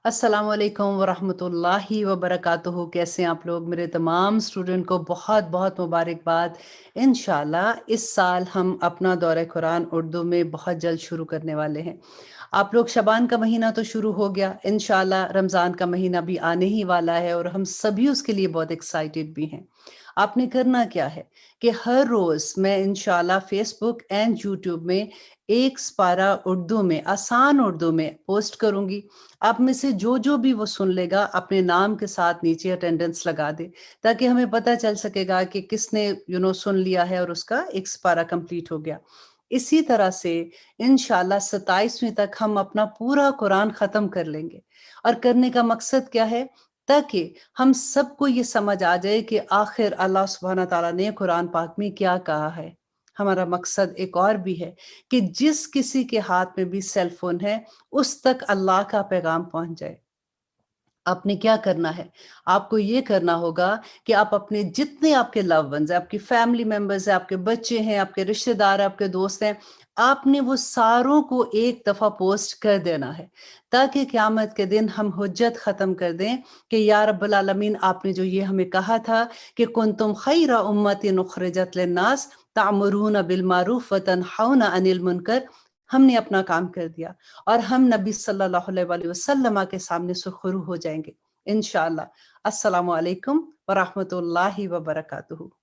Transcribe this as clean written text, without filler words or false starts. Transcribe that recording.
अस्सलाम वालेकुम वरहमतुल्लाहि वबरकातुहू। कैसे हैं आप लोग? मेरे तमाम स्टूडेंट को बहुत बहुत मुबारकबाद। इंशाल्लाह इस साल हम अपना दौरे कुरान उर्दू में बहुत जल्द शुरू करने वाले हैं। आप लोग शबान का महीना तो शुरू हो गया, इंशाल्लाह रमज़ान का महीना भी आने ही वाला है और हम सभी उसके लिए बहुत एक्साइटेड भी हैं। आपने करना क्या है कि हर रोज़ मैं इंशाल्लाह फ़ेसबुक एंड यूट्यूब में एक पारा उर्दू में, आसान उर्दू में पोस्ट करूँगी। आप में से जो भी वो सुन लेगा अपने नाम के साथ नीचे अटेंडेंस लगा दे, ताकि हमें पता चल सकेगा कि किसने सुन लिया है और उसका एक पारा कंप्लीट हो गया। इसी तरह से इंशाल्लाह 27वीं तक हम अपना पूरा कुरान ख़त्म कर लेंगे और करने का मकसद क्या है? ताकि हम सबको ये समझ आ जाए कि आखिर अल्लाह सुब्हाना तआला ने कुरान पाक में क्या कहा है। हमारा मकसद एक और भी है कि जिस किसी के हाथ में भी सेल फ़ोन है, उस तक अल्लाह का पैगाम पहुँच जाए। आपने क्या करना है? आपको ये करना होगा कि आप अपने जितने आपके लव्ड वन्स हैं, आपकी फैमिली मेंबर्स हैं, आपके बच्चे हैं, आपके रिश्तेदार हैं, आपके दोस्त हैं, आपने वो सारों को एक दफ़ा पोस्ट कर देना है, ताकि क़यामत के दिन हम हुज्जत ख़त्म कर दें कि या रब्बुल आलमीन आपने जो ये हमें कहा था कि कुंतुम खैरा उम्मतिन उखरिजत लिन्नास तामुरून बिल मारूफ व तनहौना अनिल मुनकर, हमने अपना काम कर दिया। और हम नबी सल्लल्लाहु अलैहि वसल्लम के सामने सुरखरू हो जाएँगे इंशाअल्लाह। अस्सलामु अलैकुम व रहमतुल्लाहि व बरकातुहू।